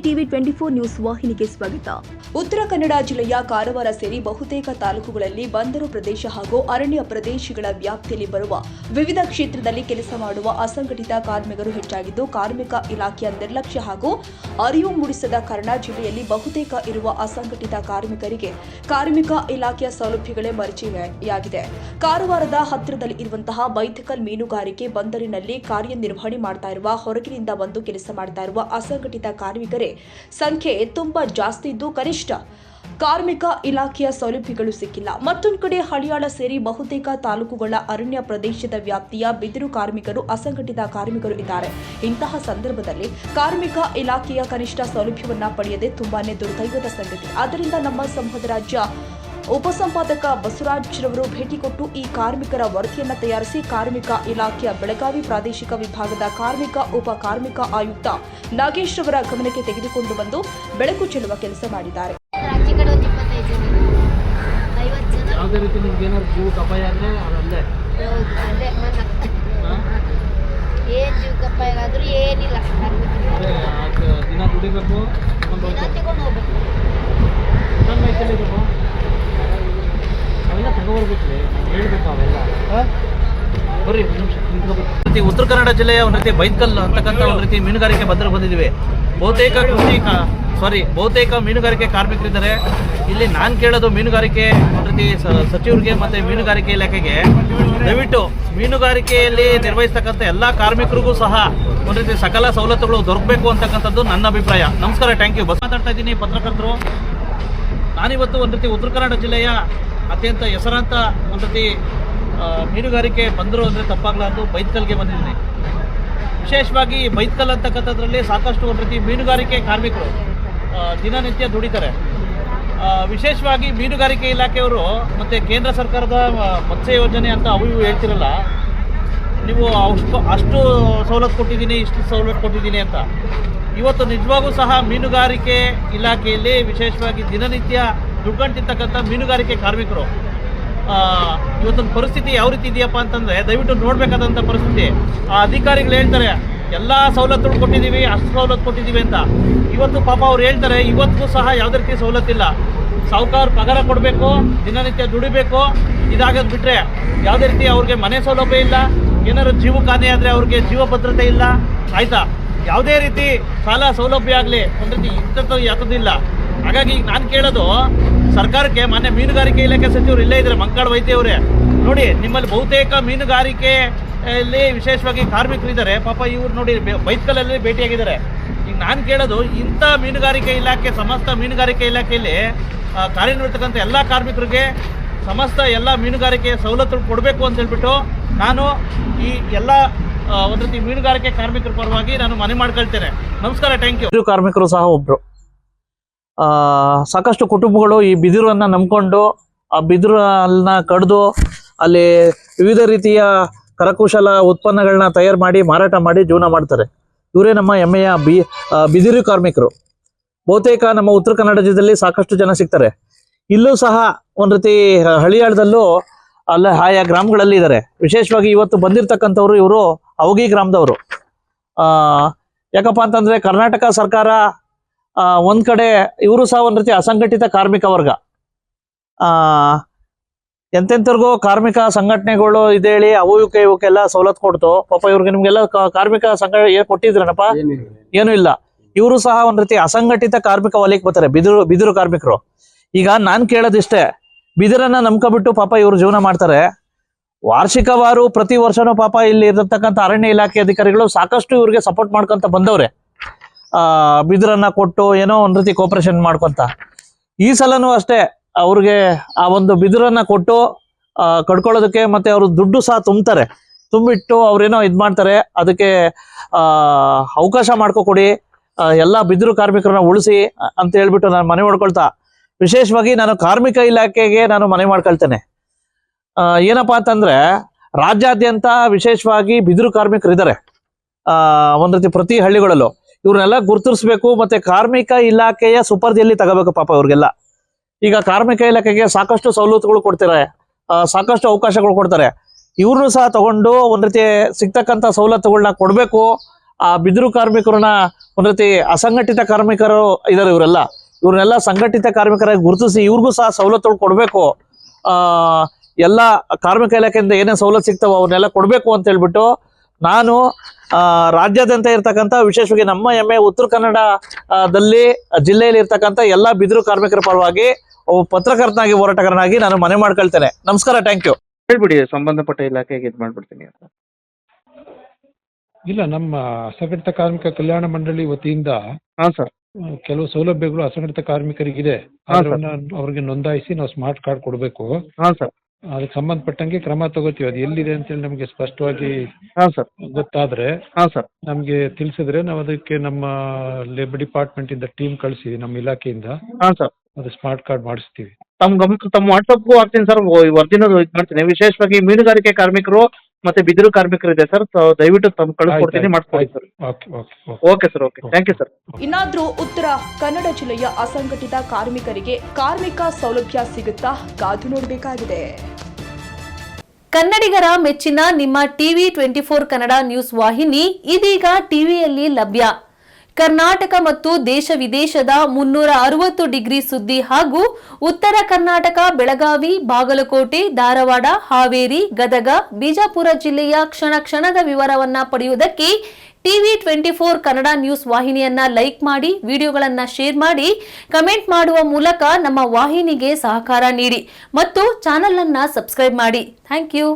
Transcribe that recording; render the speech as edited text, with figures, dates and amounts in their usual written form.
TV 24 news ವಾಹಿನಿಗೆ ಸ್ವಾಗತ. ಉತ್ತರ ಕನ್ನಡ ಜಿಲ್ಲೆಯ ಕಾರವಾರ ಸೇರಿ ಬಹುತೇಕ ತಾಲೂಕುಗಳಲ್ಲಿ ಬಂದರು ಪ್ರದೇಶ ಹಾಗೂ ಅರಣ್ಯ ಪ್ರದೇಶಗಳ ವ್ಯಾಪ್ತಿಯಲ್ಲಿ ಬರುವ ವಿವಿಧ ಕ್ಷೇತ್ರದಲ್ಲಿ ಕೆಲಸ ಮಾಡುವ ಅಸಂಘಟಿತ ಕಾರ್ಮಿಕರು ಹೆಚ್ಚಾಗಿದ್ದು, ಕಾರ್ಮಿಕ ಇಲಾಖೆಯ ನಿರ್ಲಕ್ಷ್ಯ ಹಾಗೂ ಅರಿವು ಮೂಡಿಸದ ಕಾರಣ ಜಿಲ್ಲೆಯಲ್ಲಿ ಬಹುತೇಕ ಇರುವ ಅಸಂಘಟಿತ ಕಾರ್ಮಿಕರಿಗೆ ಕಾರ್ಮಿಕ ಇಲಾಖೆಯ ಸೌಲಭ್ಯಗಳೇ ಮರೆಯಾಗಿದೆ. ಕಾರವಾರದ ಹತ್ತಿರದಲ್ಲಿ ಇರುವಂತಹ ಬೈತಕಲ್ ಮೀನುಗಾರಿಕೆ ಬಂದರಿನಲ್ಲಿ ಕಾರ್ಯನಿರ್ವಹಣೆ ಮಾಡ್ತಾ ಇರುವ ಹೊರಗಿನಿಂದ ಬಂದು ಕೆಲಸ ಮಾಡ್ತಾ ಇರುವ ಅಸಂಘಟಿತ ಕಾರ್ಮಿಕರೇ ಸಂಖ್ಯೆ ತುಂಬಾ ಜಾಸ್ತಿ ಇದ್ದು, ಕನಿಷ್ಠ ಕಾರ್ಮಿಕ ಇಲಾಖೆಯ ಸೌಲಭ್ಯಗಳು ಸಿಕ್ಕಿಲ್ಲ. ಮತ್ತೊಂದು ಕಡೆ ಹಳಿಯಾಳ ಸೇರಿ ಬಹುತೇಕ ತಾಲೂಕುಗಳ ಅರಣ್ಯ ಪ್ರದೇಶದ ವ್ಯಾಪ್ತಿಯ ಬಿದಿರು ಕಾರ್ಮಿಕರು ಅಸಂಘಟಿತ ಕಾರ್ಮಿಕರು ಇದ್ದಾರೆ. ಇಂತಹ ಸಂದರ್ಭದಲ್ಲಿ ಕಾರ್ಮಿಕ ಇಲಾಖೆಯ ಕನಿಷ್ಠ ಸೌಲಭ್ಯವನ್ನ ಪಡೆಯದೆ ತುಂಬಾನೇ ದುರ್ದೈವದ ಸಂಗತಿ. ಆದ್ದರಿಂದ ನಮ್ಮ ಸಂಘದ ರಾಜ್ಯ ಉಪಸಂಪಾದಕ ಬಸವರಾಜ್ರವರು ಭೇಟಿ ಕೊಟ್ಟು ಈ ಕಾರ್ಮಿಕರ ವರದಿಯನ್ನು ತಯಾರಿಸಿ ಕಾರ್ಮಿಕ ಇಲಾಖೆಯ ಬೆಳಗಾವಿ ಪ್ರಾದೇಶಿಕ ವಿಭಾಗದ ಕಾರ್ಮಿಕ ಉಪ ಕಾರ್ಮಿಕ ಆಯುಕ್ತ ನಾಗೇಶ್ ಅವರ ಗಮನಕ್ಕೆ ತೆಗೆದುಕೊಂಡು ಬಂದು ಬೆಳಕು ಚೆಲ್ಲುವ ಕೆಲಸ ಮಾಡಿದ್ದಾರೆ. ಯಾವುದೇ ರೀತಿ ನಿಮ್ಗೆ ಏನಾದ್ರು ಜೀವಕ್ಕೆ ಅಪಾಯ ಆದರೆ ಅದಲ್ಲೇ ಏನು ಜೀವಕ್ಕೆ ಅಪಾಯ ಆದರೂ ಏನಿಲ್ಲ. ದಿನ ದುಡಿಬೇಕು, ತಗೊಂಡು ಹೋಗ್ಬೇಕು. ಅವೆಲ್ಲ ತಗೋಬರ್ಬೇಕ್ರಿ, ಹೇಳ್ಬೇಕು ಅವೆಲ್ಲ. ಬರ್ರಿ ಒಂದು ನಿಮಿಷ. ಉತ್ತರ ಕನ್ನಡ ಜಿಲ್ಲೆಯ ಒಂದು ರೀತಿ ಬೈತ್ಕಲ್ ಅಂತಕ್ಕಂಥ ಒಂದು ರೀತಿ ಮೀನುಗಾರಿಕೆ ಬಂದರು ಬಂದಿದ್ದೀವಿ. ಬಹುತೇಕ ಮೀನುಗಾರಿಕೆ ಕಾರ್ಮಿಕರಿದ್ದಾರೆ ಇಲ್ಲಿ. ನಾನು ಕೇಳೋದು ಮೀನುಗಾರಿಕೆ ಒಂದು ರೀತಿ ಸಚಿವರಿಗೆ ಮತ್ತು ಮೀನುಗಾರಿಕೆ ಇಲಾಖೆಗೆ ದಯವಿಟ್ಟು ಮೀನುಗಾರಿಕೆಯಲ್ಲಿ ನಿರ್ವಹಿಸ್ತಕ್ಕಂಥ ಎಲ್ಲ ಕಾರ್ಮಿಕರಿಗೂ ಸಹ ಒಂದು ರೀತಿ ಸಕಲ ಸವಲತ್ತುಗಳು ದೊರಕಬೇಕು ಅಂತಕ್ಕಂಥದ್ದು ನನ್ನ ಅಭಿಪ್ರಾಯ. ನಮಸ್ಕಾರ, ಥ್ಯಾಂಕ್ ಯು. ಮಾತಾಡ್ತಾ ಇದ್ದೀನಿ, ಪತ್ರಕರ್ತರು. ನಾನಿವತ್ತು ಒಂದು ರೀತಿ ಉತ್ತರ ಕನ್ನಡ ಜಿಲ್ಲೆಯ ಅತ್ಯಂತ ಹೆಸರಾಂತ ಒಂದು ರೀತಿ ಮೀನುಗಾರಿಕೆ ಬಂದರು ಅಂದರೆ ತಪ್ಪಾಗಲಾರ್ದು ಬೈತ್ಕಲ್ಗೆ ಬಂದಿದ್ದೀನಿ. ವಿಶೇಷವಾಗಿ ಬೈತ್ಕಲ್ ಅಂತಕ್ಕಂಥದ್ರಲ್ಲಿ ಸಾಕಷ್ಟು ಒಂದು ರೀತಿ ಮೀನುಗಾರಿಕೆ ಕಾರ್ಮಿಕರು ದಿನನಿತ್ಯ ದುಡಿತಾರೆ. ವಿಶೇಷವಾಗಿ ಮೀನುಗಾರಿಕೆ ಇಲಾಖೆಯವರು ಮತ್ತು ಕೇಂದ್ರ ಸರ್ಕಾರದ ಮತ್ಸ್ಯ ಯೋಜನೆ ಅಂತ ಅವು ಇವು ಹೇಳ್ತಿರಲ್ಲ, ನೀವು ಅಷ್ಟು ಸವಲತ್ತು ಕೊಟ್ಟಿದ್ದೀನಿ, ಇಷ್ಟು ಸವಲತ್ತು ಕೊಟ್ಟಿದ್ದೀನಿ ಅಂತ. ಇವತ್ತು ನಿಜವಾಗೂ ಸಹ ಮೀನುಗಾರಿಕೆ ಇಲಾಖೆಯಲ್ಲಿ ವಿಶೇಷವಾಗಿ ದಿನನಿತ್ಯ ದುಡ್ಕೊಂತಿರ್ತಕ್ಕಂಥ ಮೀನುಗಾರಿಕೆ ಕಾರ್ಮಿಕರು ಇವತ್ತೊಂದು ಪರಿಸ್ಥಿತಿ ಯಾವ ರೀತಿ ಇದೆಯಪ್ಪ ಅಂತಂದರೆ ದಯವಿಟ್ಟು ನೋಡಬೇಕಾದಂಥ ಪರಿಸ್ಥಿತಿ. ಆ ಅಧಿಕಾರಿಗಳು ಹೇಳ್ತಾರೆ ಎಲ್ಲ ಸವಲತ್ತುಗಳು ಕೊಟ್ಟಿದ್ದೀವಿ, ಅಷ್ಟು ಸವಲತ್ತು ಕೊಟ್ಟಿದ್ದೀವಿ ಅಂತ. ಇವತ್ತು ಪಾಪ ಅವ್ರು ಹೇಳ್ತಾರೆ ಇವತ್ತಿಗೂ ಸಹ ಯಾವುದೇ ರೀತಿ ಸವಲತ್ತಿಲ್ಲ. ಸಾಹುಕಾರ ಪಗಾರ ಕೊಡಬೇಕು, ದಿನನಿತ್ಯ ದುಡಿಬೇಕು, ಇದಾಗೋದು ಬಿಟ್ಟರೆ ಯಾವುದೇ ರೀತಿ ಅವ್ರಿಗೆ ಮನೆ ಸೌಲಭ್ಯ ಇಲ್ಲ. ಏನಾದ್ರು ಜೀವಕ್ಕಾನೆ ಆದರೆ ಅವ್ರಿಗೆ ಜೀವ ಭದ್ರತೆ ಇಲ್ಲ, ಆಯಿತಾ. ಯಾವುದೇ ರೀತಿ ಸಾಲ ಸೌಲಭ್ಯ ಆಗಲಿ ಒಂದು ರೀತಿ ಇಂಥದ್ದು ಯಾವುದಿಲ್ಲ. ಹಾಗಾಗಿ ನಾನು ಕೇಳೋದು ಸರ್ಕಾರಕ್ಕೆ, ಮಾನ್ಯ ಮೀನುಗಾರಿಕೆ ಇಲಾಖೆ ಸಚಿವರು ಇಲ್ಲೇ ಇದ್ದಾರೆ, ಮಂಕಾಳ ವೈದ್ಯವರೇ, ನೋಡಿ ನಿಮ್ಮಲ್ಲಿ ಬಹುತೇಕ ಮೀನುಗಾರಿಕೆಯಲ್ಲಿ ವಿಶೇಷವಾಗಿ ಕಾರ್ಮಿಕರಿದ್ದಾರೆ. ಪಾಪ ಇವ್ರು ನೋಡಿ ಬೈತ್ಕಲಲ್ಲಿ ಭೇಟಿಯಾಗಿದ್ದಾರೆ. ಈಗ ನಾನು ಕೇಳೋದು ಇಂಥ ಮೀನುಗಾರಿಕೆ ಇಲಾಖೆ, ಸಮಸ್ತ ಮೀನುಗಾರಿಕೆ ಇಲಾಖೆಯಲ್ಲಿ ಕಾರ್ಯನಿರ್ವಹಿಸ್ತಕ್ಕಂಥ ಎಲ್ಲ ಕಾರ್ಮಿಕರಿಗೆ ಸಮಸ್ತ ಎಲ್ಲ ಮೀನುಗಾರಿಕೆ ಸವಲತ್ತುಗಳು ಕೊಡಬೇಕು ಅಂತ ಹೇಳ್ಬಿಟ್ಟು ನಾನು ಈ ಎಲ್ಲ ಒಂದು ರೀತಿ ಮೀನುಗಾರಿಕೆ ಕಾರ್ಮಿಕರ ಪರವಾಗಿ ನಾನು ಮನವಿ ಮಾಡ್ಕೊಳ್ತೇನೆ. ನಮಸ್ಕಾರ, ಥ್ಯಾಂಕ್ ಯು. ಕಾರ್ಮಿಕರು ಸಹ ಒಬ್ರು. ಸಾಕಷ್ಟು ಕುಟುಂಬಗಳು ಈ ಬಿದಿರನ್ನ ನಂಬ್ಕೊಂಡು ಆ ಬಿದಿರನ್ನ ಕಡ್ದು ಅಲ್ಲಿ ವಿವಿಧ ರೀತಿಯ ಕರಕುಶಲ ಉತ್ಪನ್ನಗಳನ್ನ ತಯಾರು ಮಾಡಿ ಮಾರಾಟ ಮಾಡಿ ಜೀವನ ಮಾಡ್ತಾರೆ. ಇವರೇ ನಮ್ಮ ಹೆಮ್ಮೆಯ ಬಿದಿರು ಕಾರ್ಮಿಕರು. ಬಹುತೇಕ ನಮ್ಮ ಉತ್ತರ ಕನ್ನಡ ಜಿಲ್ಲೆಯಲ್ಲಿ ಸಾಕಷ್ಟು ಜನ ಸಿಗ್ತಾರೆ. ಇಲ್ಲೂ ಸಹ ಒಂದು ರೀತಿ ಹಳಿಯಾಳದಲ್ಲೂ ಅಲ್ಲ ಆಯಾ ಗ್ರಾಮಗಳಲ್ಲಿ ಇದ್ದಾರೆ. ವಿಶೇಷವಾಗಿ ಇವತ್ತು ಬಂದಿರತಕ್ಕಂಥವ್ರು ಇವರು ಅವಗಿ ಗ್ರಾಮದವರು. ಯಾಕಪ್ಪ ಅಂತಂದ್ರೆ ಕರ್ನಾಟಕ ಸರ್ಕಾರ ಒಂದ್ ಕಡೆ ಇವರು ಸಹ ಒಂದ್ ರೀತಿ ಅಸಂಘಟಿತ ಕಾರ್ಮಿಕ ವರ್ಗ. ಎಂತೆಂಥವ್ರಿಗೂ ಕಾರ್ಮಿಕ ಸಂಘಟನೆಗಳು ಇದೇಳಿ ಅವು ಇವಕ್ಕೆಲ್ಲ ಸವಲತ್ತು ಕೊಡ್ತು. ಪಾಪ ಇವ್ರಿಗೆ ನಿಮ್ಗೆಲ್ಲ ಕಾರ್ಮಿಕ ಸಂಘ ಕೊಟ್ಟಿದ್ರನಪ್ಪ? ಏನು ಇಲ್ಲ. ಇವರು ಸಹ ಒಂದ್ ರೀತಿ ಅಸಂಘಟಿತ ಕಾರ್ಮಿಕ ವಲಯಕ್ಕೆ ಬರ್ತಾರೆ, ಬಿದಿರು ಕಾರ್ಮಿಕರು. ಈಗ ನಾನ್ ಕೇಳೋದಿಷ್ಟೇ, ಬಿದಿರನ್ನ ನಂಬ್ಕೊಬಿಟ್ಟು ಪಾಪ ಇವ್ರು ಜೀವನ ಮಾಡ್ತಾರೆ. ವಾರ್ಷಿಕವಾರು ಪ್ರತಿ ವರ್ಷನೂ ಪಾಪ ಇಲ್ಲಿ ಇರತಕ್ಕಂಥ ಅರಣ್ಯ ಇಲಾಖೆ ಅಧಿಕಾರಿಗಳು ಸಾಕಷ್ಟು ಇವ್ರಿಗೆ ಸಪೋರ್ಟ್ ಮಾಡ್ಕೊಂತ ಬಂದವ್ರೆ. ಬಿದಿರನ್ನ ಕೊಟ್ಟು ಏನೋ ಒಂದ್ ರೀತಿ ಕೋಪರೇಷನ್ ಮಾಡ್ಕೊಂತ. ಈ ಸಲನೂ ಅಷ್ಟೇ ಅವ್ರಿಗೆ ಆ ಒಂದು ಬಿದಿರನ್ನ ಕೊಟ್ಟು ಕಡ್ಕೊಳ್ಳೋದಕ್ಕೆ ಮತ್ತೆ ಅವರು ದುಡ್ಡು ಸಹ ತುಂಬ್ತಾರೆ. ತುಂಬಿಟ್ಟು ಅವ್ರೇನೋ ಇದ್ ಮಾಡ್ತಾರೆ. ಅದಕ್ಕೆ ಅವಕಾಶ ಮಾಡ್ಕೊಕೊಡಿ, ಎಲ್ಲ ಬಿದಿರು ಕಾರ್ಮಿಕರನ್ನ ಉಳಿಸಿ ಅಂತ ಹೇಳ್ಬಿಟ್ಟು ನಾನು ಮನವಿ ಮಾಡ್ಕೊಳ್ತಾ, ವಿಶೇಷವಾಗಿ ನಾನು ಕಾರ್ಮಿಕ ಇಲಾಖೆಗೆ ನಾನು ಮನವಿ ಮಾಡ್ಕೊಳ್ತೇನೆ. ಏನಪ್ಪಾ ಅಂತಂದ್ರೆ ರಾಜ್ಯಾದ್ಯಂತ ವಿಶೇಷವಾಗಿ ಬಿದಿರು ಕಾರ್ಮಿಕರಿದ್ದಾರೆ. ಒಂದ್ ರೀತಿ ಪ್ರತಿ ಹಳ್ಳಿಗಳಲ್ಲೂ ಇವ್ರನ್ನೆಲ್ಲ ಗುರುತಿಸ್ಬೇಕು, ಮತ್ತೆ ಕಾರ್ಮಿಕ ಇಲಾಖೆಯ ಸುಪರ್ದಿಯಲ್ಲಿ ತಗೋಬೇಕು ಪಾಪ ಇವ್ರಿಗೆಲ್ಲ. ಈಗ ಕಾರ್ಮಿಕ ಇಲಾಖೆಗೆ ಸಾಕಷ್ಟು ಸವಲತ್ತುಗಳು ಕೊಡ್ತಾರೆ, ಸಾಕಷ್ಟು ಅವಕಾಶಗಳು ಕೊಡ್ತಾರೆ. ಇವ್ರನ್ನು ಸಹ ತಗೊಂಡು ಒಂದ್ ರೀತಿ ಸಿಗ್ತಕ್ಕಂಥ ಸವಲತ್ತುಗಳನ್ನ ಕೊಡ್ಬೇಕು. ಆ ಬಿದಿರು ಕಾರ್ಮಿಕರನ್ನ ಒಂದ್ ರೀತಿ ಅಸಂಘಟಿತ ಕಾರ್ಮಿಕರು ಇದಾರೆ, ಇವ್ರನ್ನೆಲ್ಲ ಸಂಘಟಿತ ಕಾರ್ಮಿಕರಾಗಿ ಗುರುತಿಸಿ ಇವ್ರಿಗೂ ಸಹ ಸವಲತ್ತುಗಳು ಕೊಡಬೇಕು. ಎಲ್ಲ ಕಾರ್ಮಿಕ ಇಲಾಖೆಯಿಂದ ಏನೇ ಸವಲತ್ತು ಸಿಗ್ತಾವೋ ಅವನ್ನೆಲ್ಲ ಕೊಡಬೇಕು ಅಂತ ಹೇಳ್ಬಿಟ್ಟು ನಾನು ರಾಜ್ಯಾದ್ಯಂತ ಇರ್ತಕ್ಕಂಥ, ವಿಶೇಷವಾಗಿ ನಮ್ಮ ಹೆಮ್ಮೆ ಉತ್ತರ ಕನ್ನಡದಲ್ಲಿ ಜಿಲ್ಲೆಯಲ್ಲಿ ಇರ್ತಕ್ಕಂಥ ಎಲ್ಲ ಬಿದಿರು ಕಾರ್ಮಿಕರ ಪರವಾಗಿ ಪತ್ರಕರ್ತನಾಗಿ, ಹೋರಾಟಗಾರನಾಗಿ ನಾನು ಮನೆ ಮಾಡ್ಕೊಳ್ತೇನೆ. ನಮಸ್ಕಾರ, ಥ್ಯಾಂಕ್ ಯು. ಹೇಳ್ಬಿಡಿ, ಸಂಬಂಧಪಟ್ಟ ಇಲಾಖೆಗೆ ಇದು ಮಾಡ್ಬಿಡ್ತೀನಿ ಅಂತ. ಇಲ್ಲ, ನಮ್ಮ ಅಸಂಘಟಿತ ಕಾರ್ಮಿಕ ಕಲ್ಯಾಣ ಮಂಡಳಿ ವತಿಯಿಂದ ಹಾಂ ಸರ್. ಕೆಲವು ಸೌಲಭ್ಯಗಳು ಅಸಂಘಟಿತ ಕಾರ್ಮಿಕರಿಗಿದೆ. ಅವ್ರಿಗೆ ನೋಂದಾಯಿಸಿ ನಾವು ಸ್ಮಾರ್ಟ್ ಕಾರ್ಡ್ ಕೊಡಬೇಕು. ಹಾಂ ಸರ್. ಅದಕ್ಕೆ ಸಂಬಂಧಪಟ್ಟಂಗೆ ಕ್ರಮ ತಗೋತೀವಿ. ಅದು ಎಲ್ಲಿದೆ ಅಂತೇಳಿ ನಮಗೆ ಸ್ಪಷ್ಟವಾಗಿ ಹಾಂ ಸರ್ ಗೊತ್ತಾದ್ರೆ ಹಾಂ ಸರ್ ನಮಗೆ ತಿಳಿಸಿದ್ರೆ ನಾವು ಅದಕ್ಕೆ ನಮ್ಮ ಲೇಬರ್ ಡಿಪಾರ್ಟ್ಮೆಂಟ್ ಇಂದ ಟೀಮ್ ಕಳಿಸಿ ನಮ್ಮ ಇಲಾಖೆಯಿಂದ ಹಾಂ ಸರ್ ಅದು ಸ್ಮಾರ್ಟ್ ಕಾರ್ಡ್ ಮಾಡಿಸ್ತೀವಿ. ತಮ್ಮ ಗಮನಕ್ಕೆ, ತಮ್ಮ ವಾಟ್ಸಪ್ಗೂ ಹಾಕ್ತೀನಿ ಸರ್, ವರದಿನ ಇದು ಮಾಡ್ತೀನಿ. ವಿಶೇಷವಾಗಿ ಮೀನುಗಾರಿಕೆ ಕಾರ್ಮಿಕರು ಮತ್ತೆ ಬಿದಿರು ಕಾರ್ಮಿಕರು ಇದೆ ಸರ್, ದಯವಿಟ್ಟು ತಮ್ಮ ಕಳಿಸ್ಕೊಡ್ತೀನಿ, ಮಾಡಿಸ್ಕೊಡಿ sir. Okay sir, okay, thank you sir. ಇನ್ನಾದ್ರೂ ಉತ್ತರ ಕನ್ನಡ ಜಿಲ್ಲೆಯ ಅಸಂಘಟಿತ ಕಾರ್ಮಿಕರಿಗೆ ಕಾರ್ಮಿಕ ಸೌಲಭ್ಯ ಸಿಗುತ್ತಾ ಕಾದು ನೋಡಬೇಕಾಗಿದೆ. ಕನ್ನಡಿಗರ ಮೆಚ್ಚಿನ ನಿಮ್ಮ ಟಿವಿ 24 ಕನ್ನಡ ನ್ಯೂಸ್ ವಾಹಿನಿ ಇದೀಗ ಟಿವಿಯಲ್ಲಿ ಲಭ್ಯ. ಕರ್ನಾಟಕ ಮತ್ತು ದೇಶ ವಿದೇಶದ 360 ಡಿಗ್ರಿ ಸುದ್ದಿ ಹಾಗೂ ಉತ್ತರ ಕರ್ನಾಟಕ, ಬೆಳಗಾವಿ, ಬಾಗಲಕೋಟೆ, ಧಾರವಾಡ, ಹಾವೇರಿ, ಗದಗ, ಬಿಜಾಪುರ ಜಿಲ್ಲೆಯ ಕ್ಷಣ ಕ್ಷಣದ ವಿವರವನ್ನ ಪಡೆಯುವುದಕ್ಕೆ ಟಿವಿ 24 ಕನ್ನಡ ನ್ಯೂಸ್ ವಾಹಿನಿಯನ್ನ ಲೈಕ್ ಮಾಡಿ, ವಿಡಿಯೋಗಳನ್ನ ಶೇರ್ ಮಾಡಿ, ಕಮೆಂಟ್ ಮಾಡುವ ಮೂಲಕ ನಮ್ಮ ವಾಹಿನಿಗೆ ಸಹಕಾರ ನೀಡಿ ಮತ್ತು ಚಾನೆಲ್ ಅನ್ನ ಸಬ್ಸ್ಕ್ರೈಬ್ ಮಾಡಿ. Thank you.